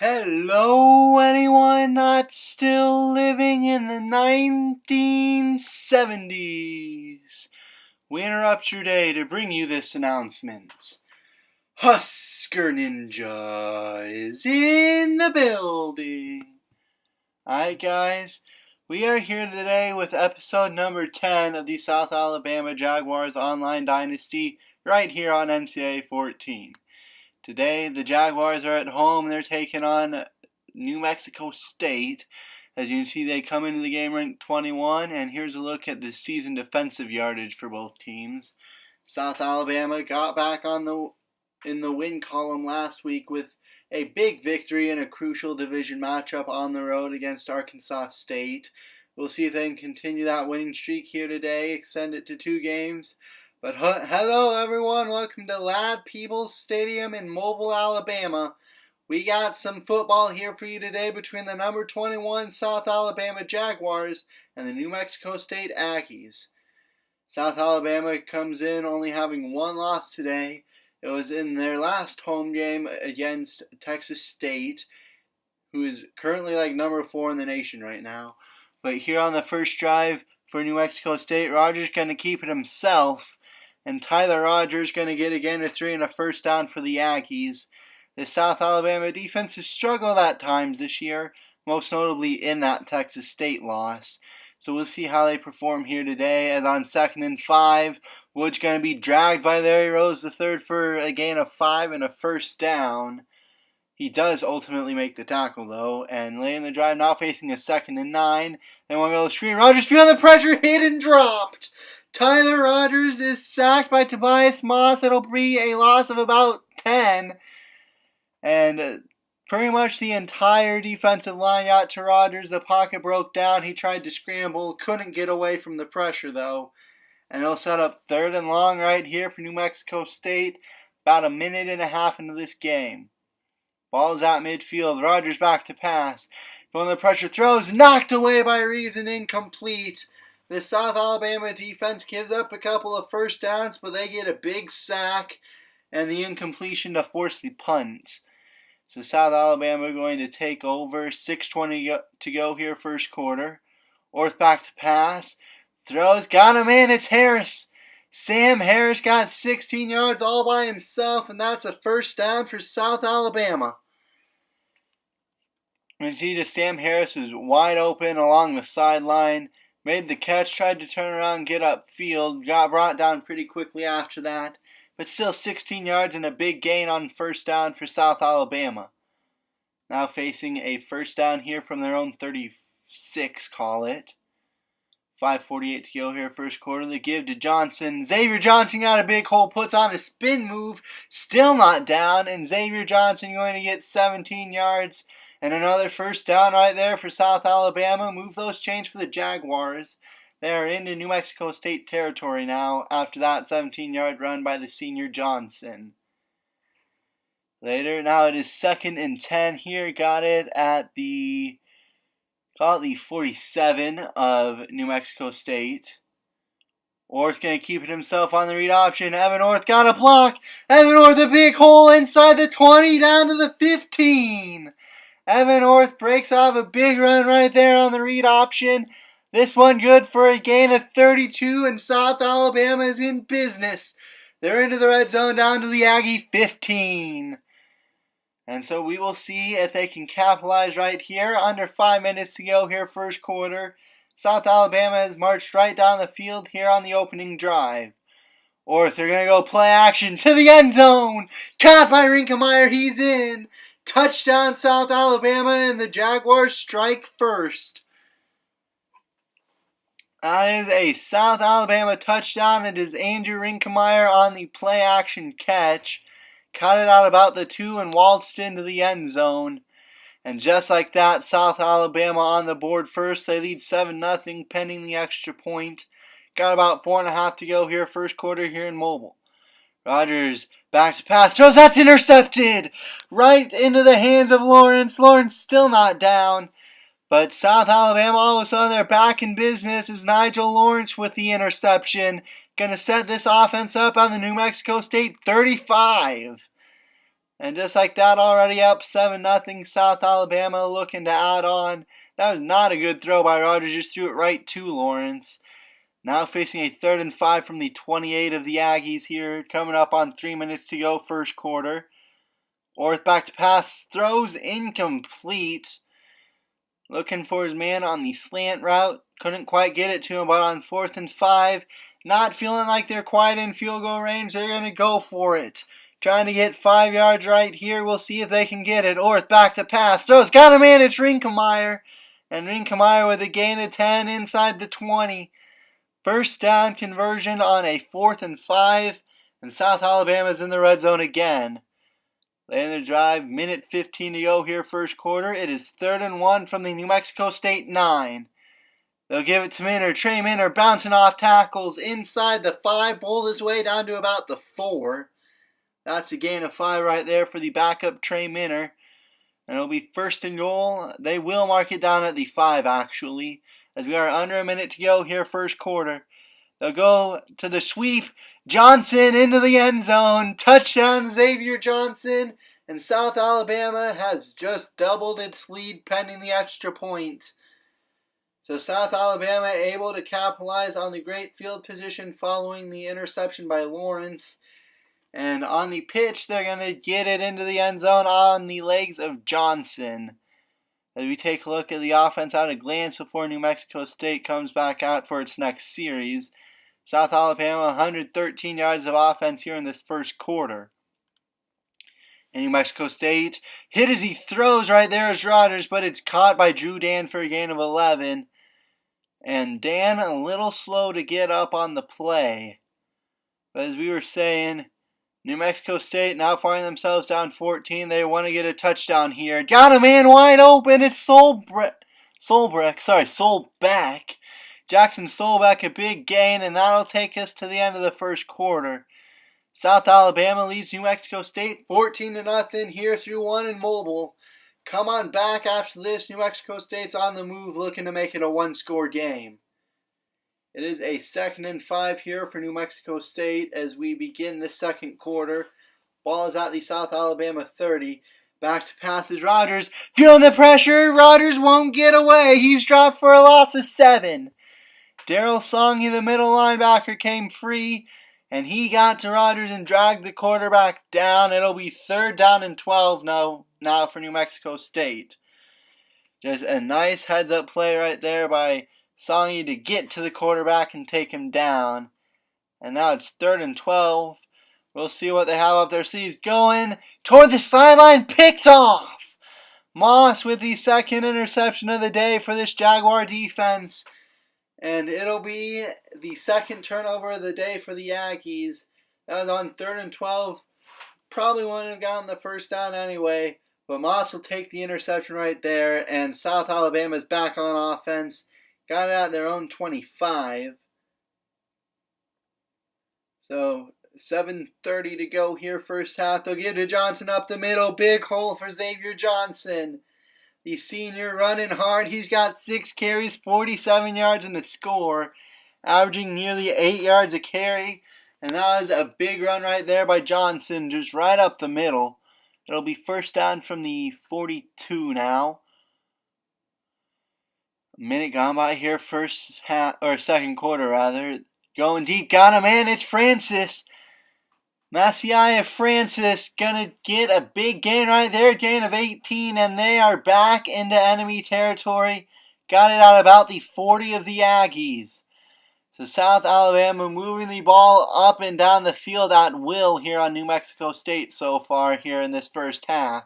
Hello, anyone not still living in the 1970s? We interrupt your day to bring you this announcement. Husker Ninja is in the building. Alright, guys, we are here today with episode number 10 of the South Alabama Jaguars Online Dynasty right here on NCAA 14. Today, the Jaguars are at home. They're taking on New Mexico State. As you can see, they come into the game ranked 21, and here's a look at the season defensive yardage for both teams. South Alabama got back in the win column last week with a big victory in a crucial division matchup on the road against Arkansas State. We'll see if they can continue that winning streak here today, extend it to 2 games. But hello everyone, welcome to Ladd Peebles Stadium in Mobile, Alabama. We got some football here for you today between the number 21 South Alabama Jaguars and the New Mexico State Aggies. South Alabama comes in only having 1 loss today. It was in their last home game against Texas State, who is currently number 4 in the nation right now. But here on the first drive for New Mexico State, Rogers going to keep it himself. And Tyler Rogers going to get again a 3 and a first down for the Aggies. The South Alabama defense has struggled at times this year, most notably in that Texas State loss. So we'll see how they perform here today. And on 2nd and 5, Wood's going to be dragged by Larry Rose III for a gain of 5 and a first down. He does ultimately make the tackle though. And late in the drive, now facing a 2nd and 9. They want to go to the screen. Rogers feeling the pressure, hit and dropped. Tyler Rogers is sacked by Tobias Moss. It'll be a loss of about 10. And pretty much the entire defensive line got to Rogers. The pocket broke down. He tried to scramble. Couldn't get away from the pressure, though. And it'll set up 3rd and long right here for New Mexico State. About a minute and a half into this game. Ball's at midfield. Rogers back to pass. Going the pressure, throws. Knocked away by Reeves and incomplete. The South Alabama defense gives up a couple of first downs, but they get a big sack and the incompletion to force the punt. So South Alabama going to take over. 6:20 to go here, first quarter. Orth back to pass. Throws, got him in, it's Harris. Sam Harris got 16 yards all by himself, and that's a first down for South Alabama. You see that Sam Harris was wide open along the sideline. Made the catch, tried to turn around, get upfield, got brought down pretty quickly after that. But still 16 yards and a big gain on first down for South Alabama. Now facing a first down here from their own 36, call it. 5:48 to go here, first quarter. They give to Johnson. Xavier Johnson got a big hole, puts on a spin move. Still not down, and Xavier Johnson going to get 17 yards. And another first down right there for South Alabama. Move those chains for the Jaguars. They are into New Mexico State territory now after that 17-yard run by the senior Johnson. Later, now it is 2nd and 10 here. Got it at the 47 of New Mexico State. Orth going to keep it himself on the read option. Evan Orth got a block. Evan Orth a big hole inside the 20 down to the 15. Evan Orth breaks off a big run right there on the read option. This one good for a gain of 32, and South Alabama is in business. They're into the red zone down to the Aggie 15. And so we will see if they can capitalize right here. Under 5 minutes to go here, first quarter. South Alabama has marched right down the field here on the opening drive. Orth, they're going to go play action to the end zone. Caught by Rinkemeyer, he's in. Touchdown South Alabama, and the Jaguars strike first. That is a South Alabama touchdown. It is Andrew Rinkemeyer on the play action catch. Caught it out about the 2 and waltzed into the end zone. And just like that, South Alabama on the board first. They lead 7-0 pending the extra point. Got about 4.5 to go here, first quarter here in Mobile. Rogers back to pass, throws, that's intercepted! Right into the hands of Lawrence. Lawrence still not down. But South Alabama, all of a sudden, they're back in business as Nigel Lawrence with the interception. Going to set this offense up on the New Mexico State 35. And just like that, already up 7-0, South Alabama looking to add on. That was not a good throw by Rogers, just threw it right to Lawrence. Now facing a 3rd and 5 from the 28 of the Aggies here, coming up on 3 minutes to go, first quarter. Orth back to pass, throws incomplete. Looking for his man on the slant route. Couldn't quite get it to him, but on 4th and 5, not feeling like they're quite in field goal range, they're going to go for it. Trying to get 5 yards right here. We'll see if they can get it. Orth back to pass. Throws. Got a man. It's Rinkemeyer. And Rinkemeyer with a gain of 10 inside the 20. First down conversion on a 4th and 5. And South Alabama's in the red zone again. Late in the drive. Minute 15 to go here, first quarter. It is 3rd and 1 from the New Mexico State 9. They'll give it to Minner. Trey Minner bouncing off tackles inside the 5. Bowls his way down to about the 4. That's a gain of 5 right there for the backup Trey Minner. And it'll be 1st and goal. They will mark it down at the 5, actually, as we are under a minute to go here, first quarter. They'll go to the sweep. Johnson into the end zone. Touchdown, Xavier Johnson. And South Alabama has just doubled its lead pending the extra point. So South Alabama able to capitalize on the great field position following the interception by Lawrence. And on the pitch, they're going to get it into the end zone on the legs of Johnson. As we take a look at the offense at a glance before New Mexico State comes back out for its next series. South Alabama, 113 yards of offense here in this first quarter. And New Mexico State hit as he throws right there as Rogers, but it's caught by Drew Dan for a gain of 11. And Dan a little slow to get up on the play. But as we were saying, New Mexico State now finding themselves down 14. They want to get a touchdown here. Got a man wide open. It's Solbeck. Jackson Solbeck, a big gain, and that'll take us to the end of the first quarter. South Alabama leads New Mexico State 14-0 here through 1 in Mobile. Come on back after this. New Mexico State's on the move, looking to make it a 1-score game. It is a 2nd and 5 here for New Mexico State as we begin the second quarter. Ball is at the South Alabama 30. Back to passes Rogers. Feeling the pressure. Rogers won't get away. He's dropped for a loss of 7. Daryl Songy, the middle linebacker, came free. And he got to Rogers and dragged the quarterback down. It'll be 3rd down and 12 now for New Mexico State. Just a nice heads-up play right there by Songy to get to the quarterback and take him down. And now it's 3rd and 12. We'll see what they have up their sleeves. Going toward the sideline, picked off. Moss with the 2nd interception of the day for this Jaguar defense. And it'll be the 2nd turnover of the day for the Aggies. That was on 3rd and 12. Probably wouldn't have gotten the first down anyway. But Moss will take the interception right there. And South Alabama's back on offense. Got it at their own 25. So 7:30 to go here, first half. They'll give to Johnson up the middle. Big hole for Xavier Johnson. The senior running hard. He's got 6 carries, 47 yards and a score. Averaging nearly 8 yards a carry. And that was a big run right there by Johnson. Just right up the middle. It'll be first down from the 42 now. A minute gone by here, second quarter rather. Going deep, got him in. It's Francis. Masiah Francis gonna get a big gain right there, gain of 18, and they are back into enemy territory. Got it at about the 40 of the Aggies. So South Alabama moving the ball up and down the field at will here on New Mexico State so far here in this first half.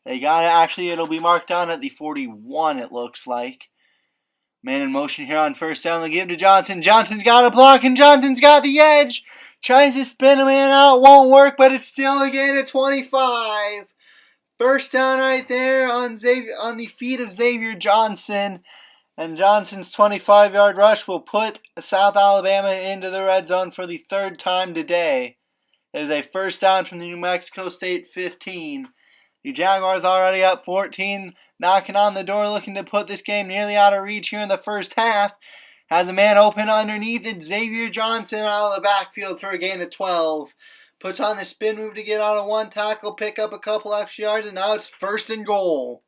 They got it, actually it'll be marked down at the 41 it looks like. Man in motion here on first down. They give to Johnson. Johnson's got a block and Johnson's got the edge. Tries to spin a man out. Won't work, but it's still a gain of 25. First down right there on the feet of Xavier Johnson. And Johnson's 25-yard rush will put South Alabama into the red zone for the 3rd time today. It is a first down from the New Mexico State 15. The Jaguars already up 14. Knocking on the door, looking to put this game nearly out of reach here in the first half. Has a man open underneath it. Xavier Johnson out of the backfield for a gain of 12. Puts on the spin move to get out of one tackle, pick up a couple extra yards, and now it's 1st and goal.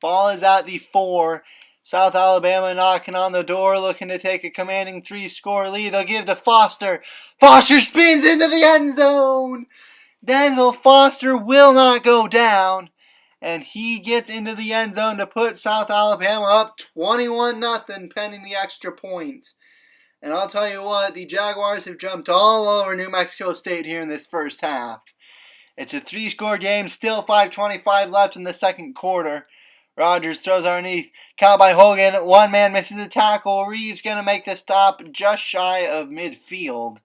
Ball is at the 4. South Alabama knocking on the door, looking to take a commanding 3-score lead. They'll give to Foster. Foster spins into the end zone. Denzel Foster will not go down, and he gets into the end zone to put South Alabama up 21-0 pending the extra point. And I'll tell you what, the Jaguars have jumped all over New Mexico State here in this first half. It's a 3-score game, still 5:25 left in the second quarter. Rogers throws underneath, count by Hogan. One man misses a tackle. Reeves going to make the stop just shy of midfield.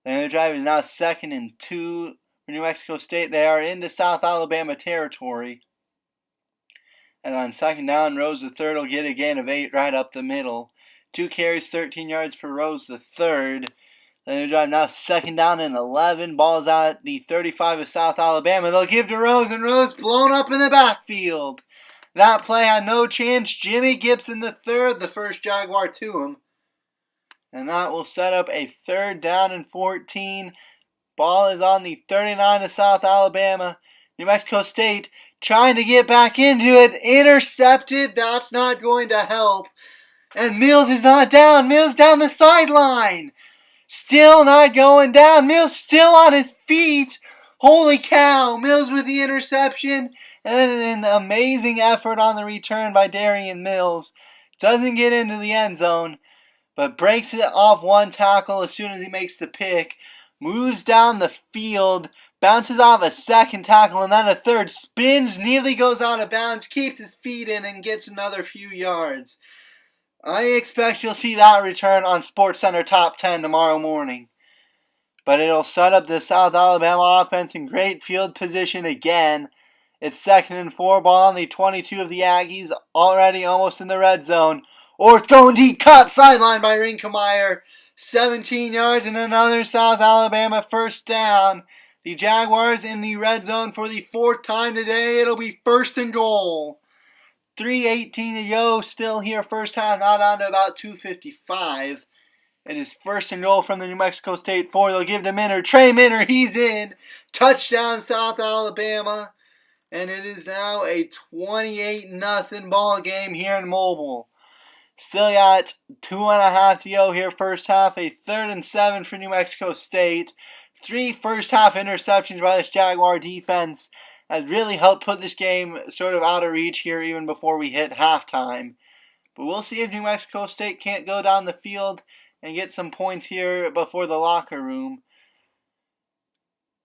And the drive is now 2nd and 2 for New Mexico State. They are into South Alabama territory. And on 2nd down, Rose III will get a gain of 8 right up the middle. 2 carries, 13 yards for Rose III. Then the drive now 2nd down and 11. Ball's out at the 35 of South Alabama. They'll give to Rose, and Rose blown up in the backfield. That play had no chance. Jimmy Gibson III, the first Jaguar to him. And that will set up a 3rd down and 14. Ball is on the 39 of South Alabama. New Mexico State trying to get back into it. Intercepted. That's not going to help. And Mills is not down. Mills down the sideline. Still not going down. Mills still on his feet. Holy cow. Mills with the interception. And an amazing effort on the return by Darian Mills. Doesn't get into the end zone, but breaks it off one tackle as soon as he makes the pick. Moves down the field, bounces off a 2nd tackle, and then a 3rd. Spins, nearly goes out of bounds, keeps his feet in, and gets another few yards. I expect you'll see that return on SportsCenter Top 10 tomorrow morning. But it'll set up the South Alabama offense in great field position again. It's 2nd and 4, ball on the 22 of the Aggies, already almost in the red zone. Orth going deep, cut, sideline by Rinkemeyer. 17 yards and another South Alabama 1st down. The Jaguars in the red zone for the 4th time today. It'll be 1st and goal. 3:18 to go, still here first half, not on to about 2:55. It is 1st and goal from the New Mexico State 4. They'll give to Minner. Trey Minner, he's in. Touchdown South Alabama. And it is now a 28-0 ball game here in Mobile. Still got 2.5 to go here first half. A 3rd and 7 for New Mexico State. 3 first half interceptions by this Jaguar defense has really helped put this game sort of out of reach here even before we hit halftime. But we'll see if New Mexico State can't go down the field and get some points here before the locker room.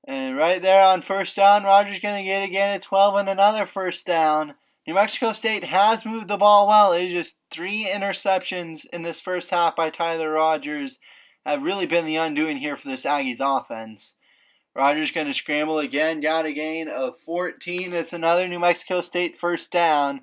And right there on 1st down, Rogers going to get again at 12 and another 1st down. New Mexico State has moved the ball well. It is just 3 interceptions in this first half by Tyler Rogers have really been the undoing here for this Aggies offense. Rogers going to scramble again, got a gain of 14. It's another New Mexico State 1st down.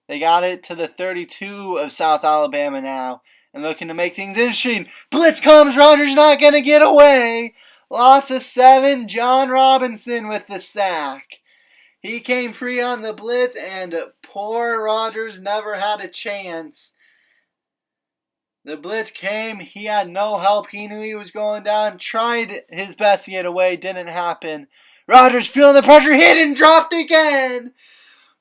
They got it to the 32 of South Alabama now and looking to make things interesting. Blitz comes, Rogers not going to get away. Loss of 7, John Robinson with the sack. He came free on the blitz, and poor Rogers never had a chance. The blitz came. He had no help. He knew he was going down. Tried his best to get away. Didn't happen. Rogers feeling the pressure. Hit and dropped again.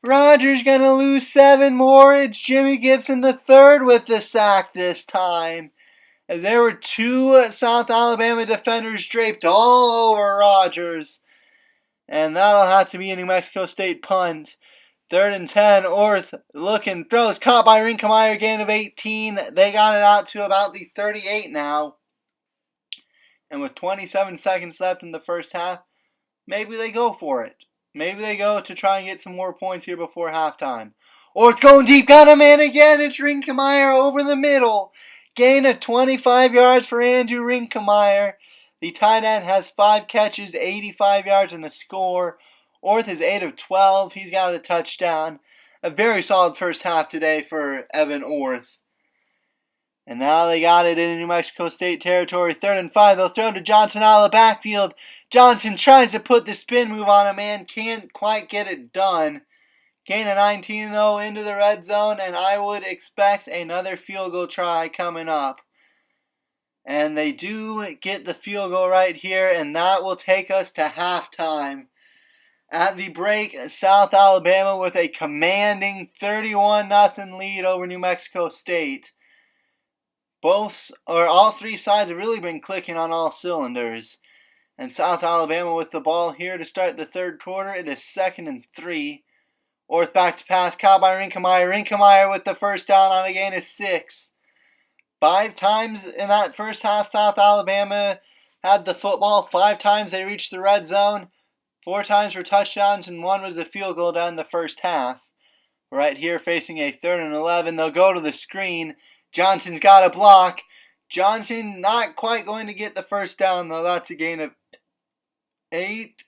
Rogers going to lose 7 more. It's Jimmy Gibson III with the sack this time. As there were 2 South Alabama defenders draped all over Rogers. And that'll have to be a New Mexico State punt. 3rd and 10. Orth looking, throws, caught by Rinkemeyer, gain of 18. They got it out to about the 38 now. And with 27 seconds left in the first half, maybe they go for it. Maybe they go to try and get some more points here before halftime. Orth going deep, got a man again. It's Rinkemeyer over the middle. Gain of 25 yards for Andrew Rinkemeyer. The tight end has 5 catches, 85 yards, and a score. Orth is 8 of 12. He's got a touchdown. A very solid first half today for Evan Orth. And now they got it in New Mexico State territory. 3rd and 5. They'll throw to Johnson out of the backfield. Johnson tries to put the spin move on a man. Can't quite get it done. Gain of 19, though, into the red zone. And I would expect another field goal try coming up. And they do get the field goal right here, and that will take us to halftime. At the break, South Alabama with a commanding 31-0 lead over New Mexico State. All three sides have really been clicking on all cylinders. And South Alabama with the ball here to start the third quarter. It is 2nd and 3. Orth back to pass, caught by Rinkemeyer. Rinkemeyer with the first down on a gain of 6. 5 times in that first half, South Alabama had the football. 5 times they reached the red zone. 4 times for touchdowns, and 1 was a field goal down the first half. Right here facing a 3rd and 11. They'll go to the screen. Johnson's got a block. Johnson not quite going to get the first down, though. That's a gain of 8.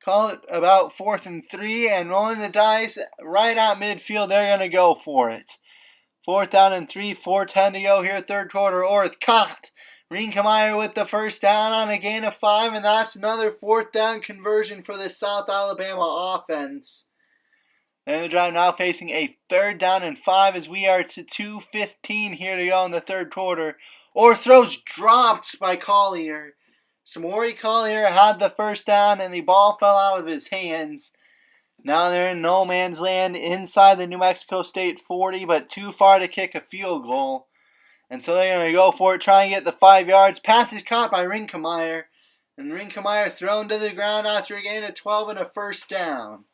Call it about 4th and 3, and rolling the dice right at midfield. They're going to go for it. 4th down and 3, 4:10 to go here, third quarter. Orth caught. Rinkemeyer with the first down on a gain of 5, and that's another 4th down conversion for the South Alabama offense. They're the drive now facing a 3rd down and 5 as we are to 2:15 here to go in the third quarter. Orth throws dropped by Collier. Samori Collier had the first down, and the ball fell out of his hands. Now they're in no man's land inside the New Mexico State 40, but too far to kick a field goal. And so they're going to go for it, try and get the 5 yards. Pass is caught by Rinkemeyer. And Rinkemeyer thrown to the ground after a gain of 12 and a first down.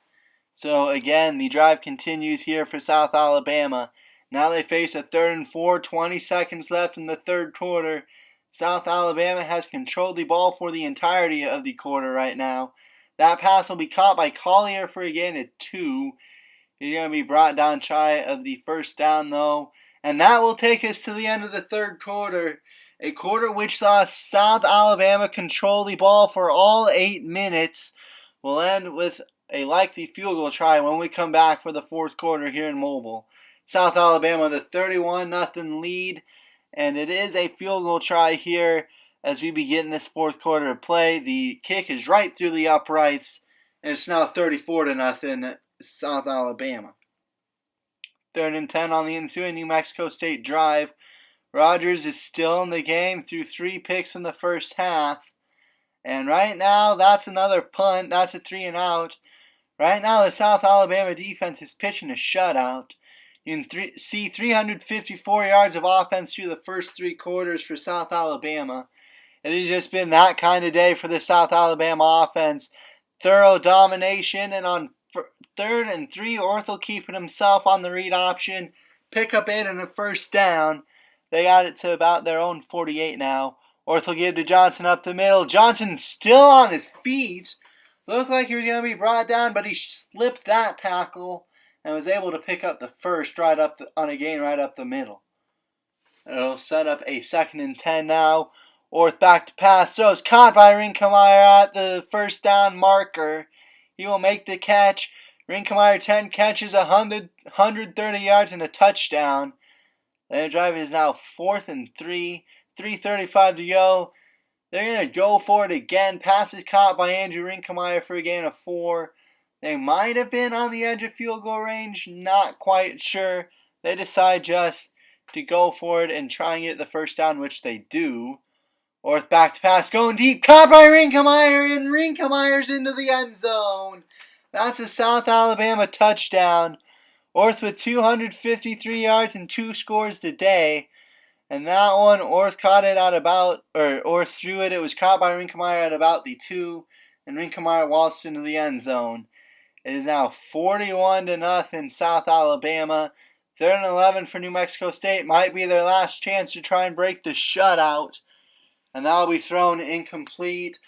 So again, the drive continues here for South Alabama. Now they face a 3rd and 4, 20 seconds left in the third quarter. South Alabama has controlled the ball for the entirety of the quarter right now. That pass will be caught by Collier for a gain of 2. He's going to be brought down shy of the first down, though. And that will take us to the end of the third quarter. A quarter which saw South Alabama control the ball for all 8 minutes. We'll end with a likely field goal try when we come back for the fourth quarter here in Mobile. South Alabama the 31-0 lead. And it is a field goal try here as we begin this fourth quarter of play. The kick is right through the uprights, and it's now 34-0 South Alabama. 3rd and 10 on the ensuing New Mexico State drive. Rogers is still in the game through 3 picks in the first half. And right now, that's another punt. That's a 3 and out. Right now, the South Alabama defense is pitching a shutout. You can see 354 yards of offense through the first 3 quarters for South Alabama. It has just been that kind of day for the South Alabama offense. Thorough domination, and on 3rd and 3, Orth will keep it himself on the read option. Pick up 8 and a first down. They got it to about their own 48 now. Orth will give to Johnson up the middle. Johnson still on his feet. Looked like he was going to be brought down, but he slipped that tackle and was able to pick up the first on a gain right up the middle. It'll set up a 2nd and 10 now. Orth back to pass. Throws caught by Rinkemeyer at the first down marker. He will make the catch. Rinkemeyer 10 catches, 130 yards and a touchdown. Their drive is now 4th and 3. 3:35 to go. They're going to go for it again. Pass is caught by Andrew Rinkemeyer for a gain of 4. They might have been on the edge of field goal range. Not quite sure. They decide just to go for it and try and get the first down, which they do. Orth back to pass, going deep, caught by Rinkemeyer, and Rinkemeyer's into the end zone. That's a South Alabama touchdown. Orth with 253 yards and 2 scores today. And that one, Orth caught it Orth threw it. It was caught by Rinkemeyer at about the 2, and Rinkemeyer waltzed into the end zone. It is now 41-0 South Alabama. 3rd and 11 for New Mexico State. Might be their last chance to try and break the shutout. And that'll be thrown incomplete.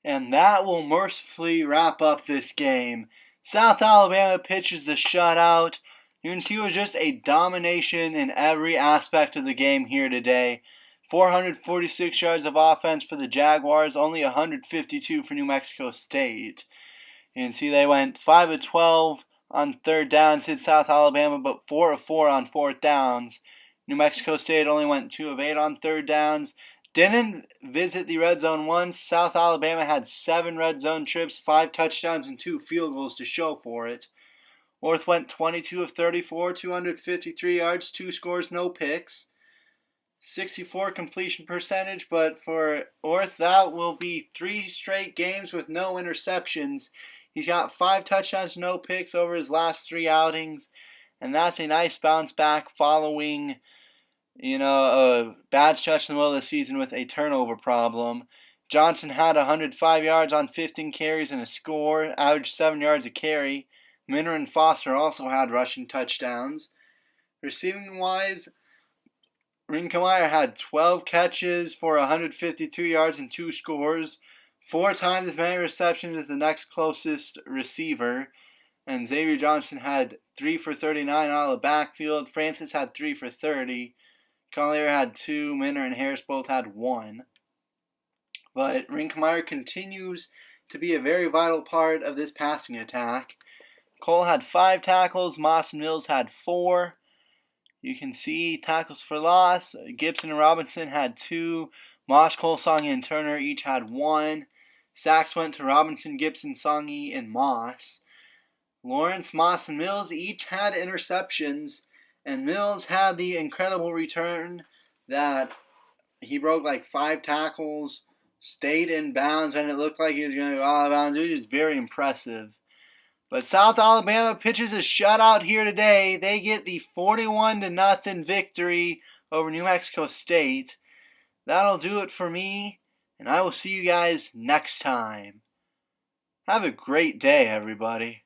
And that will mercifully wrap up this game. South Alabama pitches the shutout. You can see it was just a domination in every aspect of the game here today. 446 yards of offense for the Jaguars, only 152 for New Mexico State. You can see they went 5 of 12 on 3rd downs, hit South Alabama, but 4 of 4 on 4th downs. New Mexico State only went 2 of 8 on 3rd downs. Didn't visit the red zone once. South Alabama had 7 red zone trips, 5 touchdowns, and 2 field goals to show for it. Orth went 22 of 34, 253 yards, 2 scores, no picks. 64 completion percentage, but for Orth, that will be 3 straight games with no interceptions. He's got 5 touchdowns, no picks over his last 3 outings, and that's a nice bounce back following, a bad stretch in the middle of the season with a turnover problem. Johnson had 105 yards on 15 carries and a score, averaged 7 yards a carry. Minner and Foster also had rushing touchdowns. Receiving-wise, Rinkemeyer had 12 catches for 152 yards and 2 scores, 4 times as many receptions as the next closest receiver. And Xavier Johnson had 3 for 39 out of the backfield. Francis had 3 for 30. Collier had 2. Minner and Harris both had 1. But Rinkemeyer continues to be a very vital part of this passing attack. Cole had 5 tackles. Moss and Mills had 4. You can see tackles for loss. Gibson and Robinson had 2. Moss, Cole, Songy, and Turner each had 1. Sacks went to Robinson, Gibson, Songy, and Moss. Lawrence, Moss, and Mills each had interceptions. And Mills had the incredible return that he broke like 5 tackles, stayed in bounds, and it looked like he was going to go out of bounds. It was just very impressive. But South Alabama pitches a shutout here today. They get the 41-0 victory over New Mexico State. That'll do it for me, and I will see you guys next time. Have a great day, everybody.